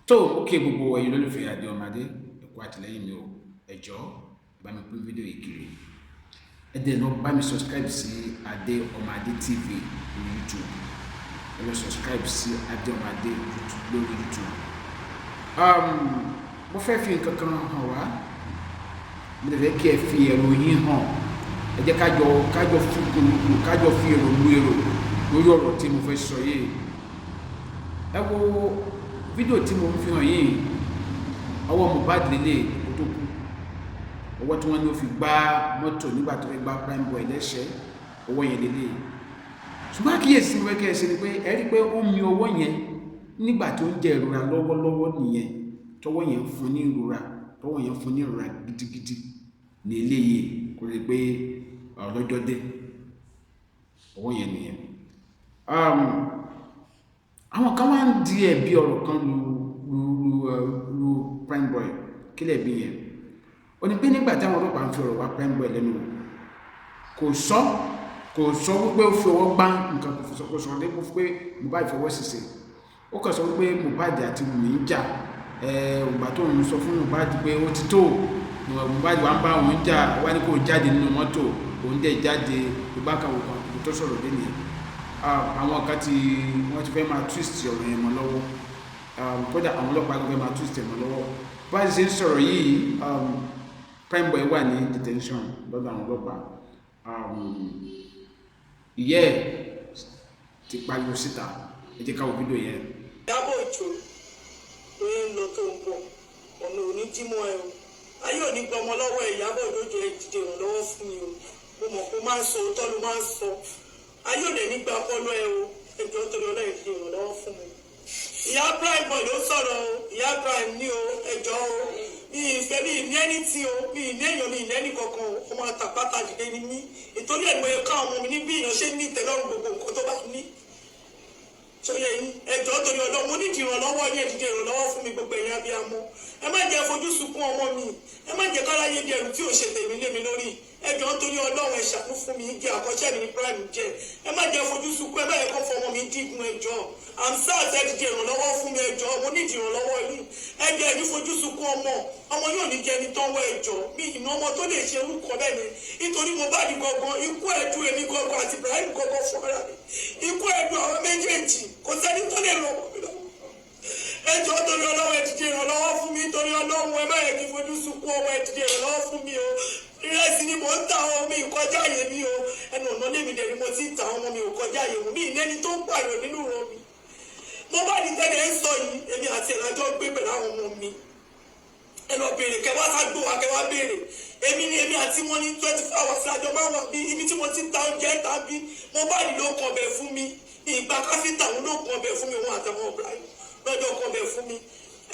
tó ókè gbogbo ẹ̀yin olólùfẹ́ Adé Ọmọdé ẹ̀kọ́ àtìlẹ́yìn mi ò ẹ̀jọ́ bá mi pín fídíò yìí kiri ẹ dẹ̀ lọ bá mi subscribe sí Adé Ọmọdé TV lórí YouTube ẹ lọ subscribe sí Adé Ọmọdé lórí YouTube. Mo fẹ́ fi nǹkan kan hàn wá mo lè fẹ́ kí ẹ fi èrò yín hàn ẹ jẹ́ kájọ fún gbogbo kájọ fi èrò lu èrò lórí ọ̀rọ̀ tí mo fẹ́ sọ yìí. Ẹ wo fídíò tí mo ń fi hàn yìí ọwọ́ Mohbad lélẹ̀ kó tó kú ọwọ́ tí wọ́n ní ó fi gbá mọ́tò nígbà tó fẹ́ gbá prime boy lẹ́sẹ̀ ọwọ́ yẹn lélẹ̀. Ṣùgbọ́n àkíyèsí mo fẹ́ kí ẹ ṣe ni pé ẹ rí pé ó mi ọwọ́ yẹn nígbà tó ń jẹ ìrora lọ́wọ́lọ́wọ́ nìyẹn tọwọ́ yẹn fún ní ìrora gidigidi ní eléyìí kò lè pé ọlọ́jọ́ dé ọwọ́ yẹn nìyẹn. Àwọn kan wá ń di ẹ̀bi ọ̀rọ̀ kan lu prime boy kí lẹ̀ bí yẹn ó ní pé nígbà táwọn ọlọ́pàá ń fi ọ̀rọ̀ wá prime boy lẹ́nu kò sọ wípé ó fi ọwọ́ gbá nǹkan kò sọ dé pé Mohbad fọwọ́ ṣìṣe ó kàn sọ wípé Mohbad àti Wùmí ń jà ògbà tó ń sọ fún Mohbad pé ó ti tó Mohbad wà ń bá òun jà wá ní kó jáde nínú mọ́tò òun dẹ̀ jáde ìgbàkàwò kan tó sọ̀rọ̀ dé nìyẹn. Àwọn kan wọ́n ti fẹ́ máa twist ọ̀rọ̀ yẹn mọ́ lọ́wọ́ kódà àwọn ọlọ́pàá ló fẹ́ máa twist ẹ̀ mọ́ lọ́wọ́ bá a ṣe ń sọ̀rọ̀ yìí prime boy wà ní detention lọ́dọ̀ àwọn ọlọ́pàá ìyá ẹ̀ ti pariwo síta ẹ jẹ́ ká wo fídíò yẹn. Iyabo ìjọ ló ń lọ tó ń bọ̀ ọ̀nà òní dímọ̀ ẹ o ayé òní gbọmọ lọ́wọ́ ẹ̀ Iyabo ìlójú ẹ̀ dìde ìrànlọ́wọ́ fún mi o mo mọ̀ kó máa ń sọ òótọ́ ló máa ń sọ ayé òní nígbà ọpọlọ ẹ o ẹjọ́ torí ọlọ́ọ̀ dìde ìrànlọ́wọ́ fún mi. Ìyá prime boy ló sọ̀rọ̀ o ìyá prime ní o ẹjọ́ o mi ìfẹ́ mi ní ẹni tí o mi ní èèyàn mi ní ẹni kankan o ọmọ àtàpátá dìde ni mí ìtorí ẹ̀ mo yẹ ká ọmọ mi ní bí èèyàn ṣe ní ìtẹ́lọ́rùn gbogbo nǹkan tó bá ní sọyẹ yín ẹjọ́ torí ọlọ́run mo nídìí ìrànlọ́wọ́ yẹn dìde ìrànlọ́wọ́ fún mi gbogbo ẹ̀yin abiyamọ ẹ má jẹ́ fojú sunkún ọmọ mi ẹ má jẹ́ káráyé di ẹrù tí ò ṣe tèmi lé mi lórí ẹjọ́ torí ọlọ́run ẹ ṣàánú fún mi jẹ́ àkọ́ṣẹ́ mi ní prime jẹ́ ẹ má jẹ́ fojú sunkún ẹ má yẹ kó fọmọ mi dígun ẹjọ́ Hamzat ẹ dìde ìrànlọ́wọ́ fún mi ẹjọ́ mo nídìí ìrànlọ́wọ́ yìí ẹjọ́ ẹni fojú sunkún ọmọ yóò ní jẹ́ ẹni tọ́wọ́ ẹjọ́ mi ìná ọmọ tó lè ṣe orúkọ bẹ́ẹ̀ ni nítorí mo bá di gangan ikú ẹ̀dùn èmi gangan àti Ibrahim gangan fúnra mi ikú ẹ̀dùn àwọn méjèèjì kò sẹ́ni tó lè rọ̀ mí lọ ẹjọ́ torí ọlọ́run ẹ dìde ìrànlọ́wọ́ fún mi torí ọlọ́run ẹ má yẹ kí fojú sunkún ọmọ ẹ dìde ìrànlọ́wọ́ fún mi o ìrẹsì ni mò ń ta ọmọ mi ìkọjá àyè mi o ẹnu ọ̀nà lèmi dẹ̀ ni mo ti ń ta ọmọ mi ìkọjá àyè mi ìnẹ́ni tó ń pààyàn nínú rọ mi mo bá di tẹ́lẹ̀ ń sọ yìí èmi àti ìrìnàjò gbé pẹ̀lú àwọn ọmọ mi ẹ lọ béèrè kẹwàá ságbó wa kẹwàá béèrè èmi àti wọn ní 24 hours àjọ máa wà bí ibi tí mo ti ń ta oúnjẹ tàbí mo bá di ló kàn bẹ̀ fún mi ìgbà káfíńtà òun ló kàn bẹ̀ fún mi wọn àtàwọn Ibrahim lọ́jọ́ kàn bẹ̀ fún mi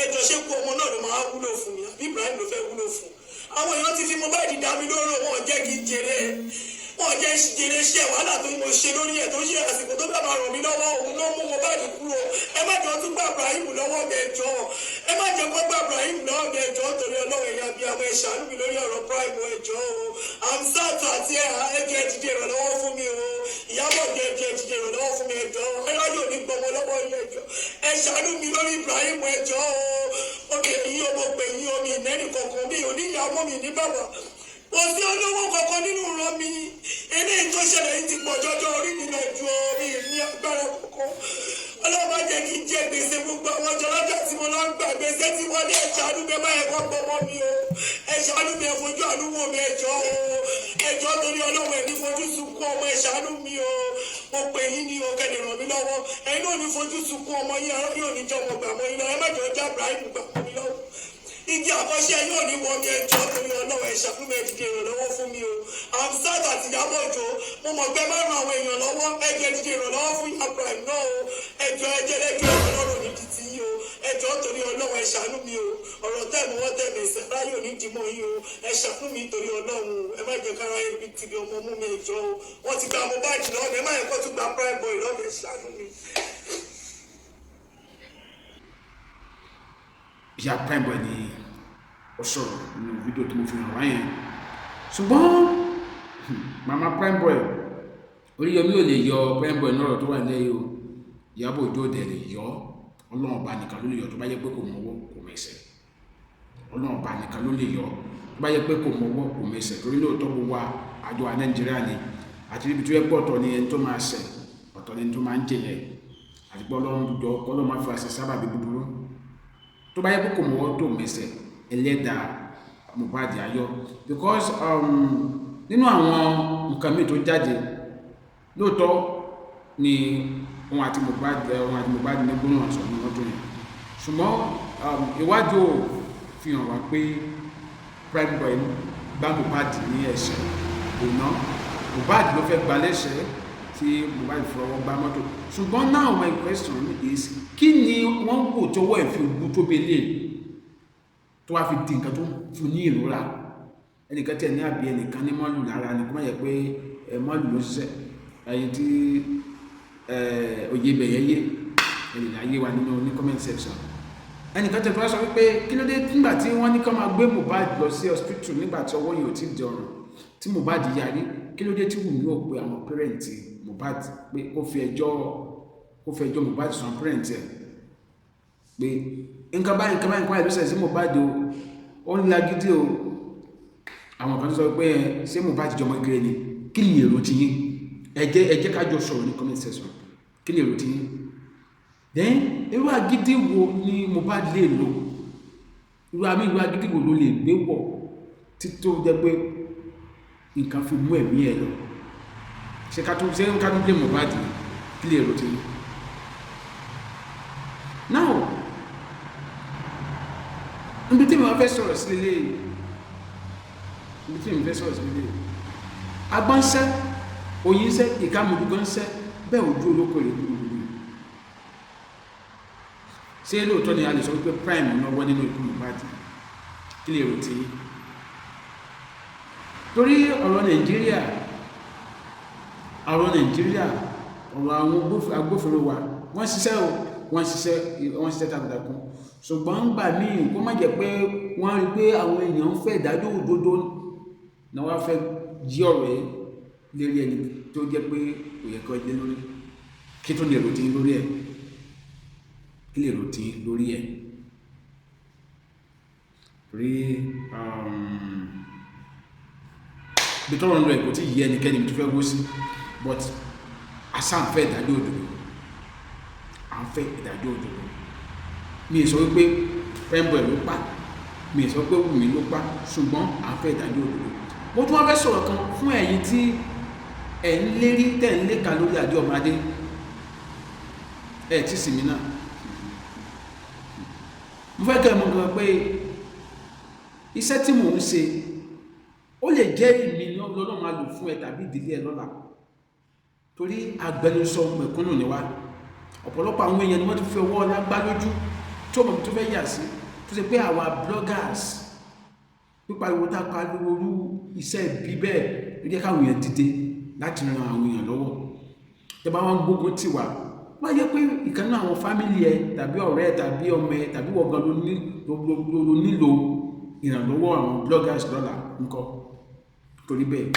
ẹjọ́ ṣé kú ọmọ náà ló máa wúlò fún mi àbí Ibrahim ló fẹ́ wúlò fún àwọn èèyàn ti fi mo bá di dá mi lóró wọn jẹ́ kí n jèrè wọn jẹ́ jèrè iṣẹ́ wàhálà tó mo ṣe lórí ẹ̀ tó ṣe àsìkò tó bá máa ràn mí lọ́wọ́ òun ló mú mo bá di kúrò ẹ má jọ tún gbà Ibrahim lọ́wọ́ mi ẹjọ́ ẹ má jẹ́ kó gbà Ibrahim lọ́wọ́ mi ẹjọ́ torí ọlọ́run ẹ̀yà bíi àwọn ẹ̀ṣánú mi lórí ọ̀rọ̀ prime ẹjọ́ o Hamzat àti ẹ̀jẹ̀ dìde ìrànlọ́wọ́ fún mi o Iyabo ẹ̀jẹ̀ dìde ìrànlọ́wọ́ fún mi ẹjọ́ ẹ̀yọ́ ní gbọmọ lọ́wọ́ ilé ẹjọ́ ẹ̀ṣánú mi lórí Ibrahim ẹjọ́ o òkè yìí ọmọ pè yìí omi ìnẹ́nì kankan mi ò ní ìyá ọmọ mi ní bàbá kò sí olówó kankan nínú ìran mi eléyìí tó ṣẹlẹ̀ yìí ti pọ̀ jọjọ orí mi náà ju omi ní agbára kankan ọlọ́mọ jẹ́ kí n jẹ gbèsè gbogbo àwọn ọjọ́ lọ́jọ́ tí mo lọ ń gbà gbèsè tí wọ́n ní ẹ̀ṣánú mi máa ẹ̀kọ́ gbọmọ mi o ẹ̀ṣánú mi ẹ̀fojú àánú wò mi ẹ̀jọ́ o ẹ̀jọ́ torí ọlọ́wọ́ ẹ̀ ní fojú sunkún ọmọ ẹ̀ṣánú mi o mo pè yín ní o kẹ́lẹ̀ ràn mí lọ́wọ́ ẹ̀yin náà ní fojú sunkún ọmọ yín ara yóò ní jọ ọmọ gbà mọ́ yín lọ ẹ má jọ já Ibrahim gbà mọ́ mi lọ́wọ́ igi àkọ́ṣẹ́ yóò ní wọ́n mi ẹjọ́ torí ọlọ́wọ́ ẹ̀ṣà fún mi ẹ̀dìdì ìrànlọ́wọ́ fún mi o Hamzat àti Iyabo ìjọ mo mọ̀ pé máa ran àwọn èèyàn lọ́wọ́ ẹjọ́ ẹ̀dìdì ìrànlọ́wọ́ fún Ìyá Prime náà o ẹjọ́ ẹjẹ́ lẹ́gbẹ̀ẹ́ ọlọ́run ní títí yìí o ẹjọ́ torí ọlọ́wọ́ ẹ̀ṣà nú mi o ọ̀rọ̀ tẹ̀mú wọ́n tẹ̀mí ìṣẹ̀dá yóò ní dìmọ̀ yìí o ẹ̀ṣà fún mi torí ọlọ́run ẹ má jẹ́ kára ibi tìbí ọmọ mú mi ẹjọ́ o wọ́n ti gba Mohbad náà ẹ má yẹ kó tún gba prime boy lọ́wọ́ ẹ̀ṣà nú mi. Ìyá prime boy ni ó sọ̀rọ̀ nínú fídíò tí mo fi hàn wáyẹn ṣùgbọ́n mama prime boy Oriyomi ò lè yọ prime boy náà tó wà lẹ́yìn o Iyabo Òjó dẹ̀ lè yọ Ọlọ́run ọba nìkan ló lè yọ tó bá yẹ pé kò mọwọ́ kò mẹsẹ̀ Ọlọ́run ọba nìkan ló lè yọ tó bá yẹ pé kò mọwọ́ kò mẹsẹ̀ torí lóòótọ́ gbogbo àjọ wa Nàìjíríà ni àti níbi tó yẹ pé ọ̀tọ̀ ni ẹni tó máa ṣẹ̀ ọ̀tọ̀ ni ẹni tó máa ń jẹyẹ àti pé Ọlọ́run jọ Ọlọ́run máa fi àṣẹ sábàbí búburú tó bá yẹ pé kò mọwọ́ tó mẹsẹ̀ ẹlẹ́dàá Mohbad ayọ̀ because nínú àwọn nǹkan míì tó jáde lóòótọ́ ni wọn àti Mohbad ní gbóná àṣọ ní ọdún yẹn ṣùgbọ́n ìwádìí ò fi hàn wá pé prime boy bá Mohbad ní ẹ̀ṣẹ̀ òná Mohbad ló fẹ́ gba lẹ́sẹ̀ tí Mohbad fọwọ́ gbá mọ́tò ṣùgbọ́n now my question is kí ni wọ́n kò tọwọ́ ẹ̀ fi ògbú tó belé tó wá fi di nǹkan tó fún ní ìrora ẹnìkan tẹ̀ ní àbí ẹnìkan ní mọ́lù lára ni kó má yẹ pé mọ́lù ló ṣiṣẹ́ ẹyin tí oyè bẹ̀yẹyẹ ènìyàn ayé wa nínú ní comment section ẹnìkan tẹ̀ tó wá sọ wípé kí ló dé nígbà tí wọ́n ní kó máa gbé Mohbad lọ sí hospital nígbà tí ọwọ́ yìí ò tí di ọ̀run tí Mohbad yarí kí ló dé tí Wùmí ò pe àwọn pẹ́rẹ́ǹtì Mohbad pé kó fi ẹjọ́ Mohbad sùn pẹ́rẹ́ǹtì ẹ̀ pé nǹkan báyìí ló ṣẹlẹ̀ sí Mohbad ó ń lagídí o àwọn kan sọ pé ṣé Mohbad jọmọ gẹ́gẹ́ ni kí ni èrò ti yín ẹ jẹ́ ká jọ sọ̀rọ̀ ní comment section kí ni èrò ti yín then irú agídí wo ni Mohbad lè lò irú agídí wo ló lè gbé wọ̀ títí tó jẹ́ pé nǹkan fi mú ẹ̀mí ẹ̀ lọ ṣe ká tó gbé Mohbad kí ni èrò ti yín now níbi tí mo fẹ́ sọ̀rọ̀ sí lélẹ̀ agbọ́nsẹ́ oyínsẹ́ ìkàmùdúgbọ́nsẹ́ bẹ́ẹ̀ ojú olóko rẹ̀ gbogbo ṣé lóòótọ́ ni a lè sọ wípé prime lọ́wọ́ nínú ikú Mohbad kí lè rò tí torí ọ̀rọ̀ Nàìjíríà ọ̀rọ̀ àwọn agbófinró wa wọ́n ṣiṣẹ́ takuntakun ṣùgbọ́n ń gbà míì kó má jẹ́ pé wọ́n rí pé àwọn èèyàn ń fẹ́ ìdájọ́ òdodo náà wá fẹ́ jí ọ̀rọ̀ ẹ̀ lérí ẹni tó jẹ́ pé kò yẹ kó jẹ́ lórí kí tó lè ròtí lórí ẹ̀ kí lè ròtí lórí ẹ̀ rí bí tọ́rọ̀ ń lọ ẹ̀kọ́ tí yẹ ẹnikẹ́ni tó fẹ́ wó sí but àṣà ń fẹ́ ìdájọ́ òdodo à ń fẹ́ ìdájọ́ òdodo mi sọ wípé pẹ́ńbọ̀ ló pa mi sọ pé Wùmí ló pa ṣùgbọ́n à ń fẹ́ ìdájọ́ òdodo mo tún wá fẹ́ sọ̀rọ̀ kan fún ẹ̀yin tí ẹ̀ ń lérí tẹ̀ ń léka lórí àjọ ọmọdé ẹ̀ tí sì mí náà mo fẹ́ kẹ́ ẹ mọ̀ gan pé iṣẹ́ tí mò ń ṣe ó lè jẹ́ ìmì lọ́nà máa lò fún ẹ tàbí ìdílé ẹ lọ́la torí agbẹnusọ mẹ̀kúnnù ni wá ọ̀pọ̀lọpọ̀ àwọn èèyàn ni wọ́n ti fi ọwọ́ lágbá lójú tí ó mọ̀ tó fẹ́ yà sí tó ṣe pé àwa bloggers pípariwo tá pariwo orú iṣẹ́ bí bẹ́ẹ̀ ló jẹ́ káwọn èèyàn dìde láti ran àwọn èèyàn lọ́wọ́ tẹ́ bá wọn gbógun tì wá wọ́n yẹ pé ìkànnì àwọn fámìlì ẹ tàbí ọ̀rẹ́ ẹ tàbí ọmọ ẹ tàbí wọ̀gán ló nílò ìrànlọ́wọ́ àwọn bloggers lọ́la ńkọ́ torí bẹ́ẹ̀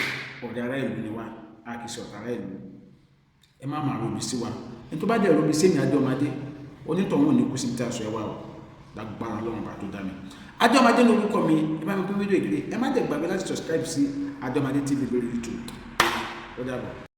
ọ̀rẹ́ ará ìlú ni wá a kì í ṣe ọ̀tá ará ìlú ẹ má máa robi sí wa ẹni tó bá dẹ̀ robi sí èmi Adéọmọdé onítọ̀hún ò ní kú sí ní tàṣọ ẹwà ọ̀ lágbára Ọlọ́run bá tó dá mi Adéọmọdé ní orúkọ mi ẹ bá mi pín fídíò ìkéré ẹ má dẹ̀ gbàgbé láti subscribe sí Adéọmọdé TV lórí YouTube ó dàbọ̀.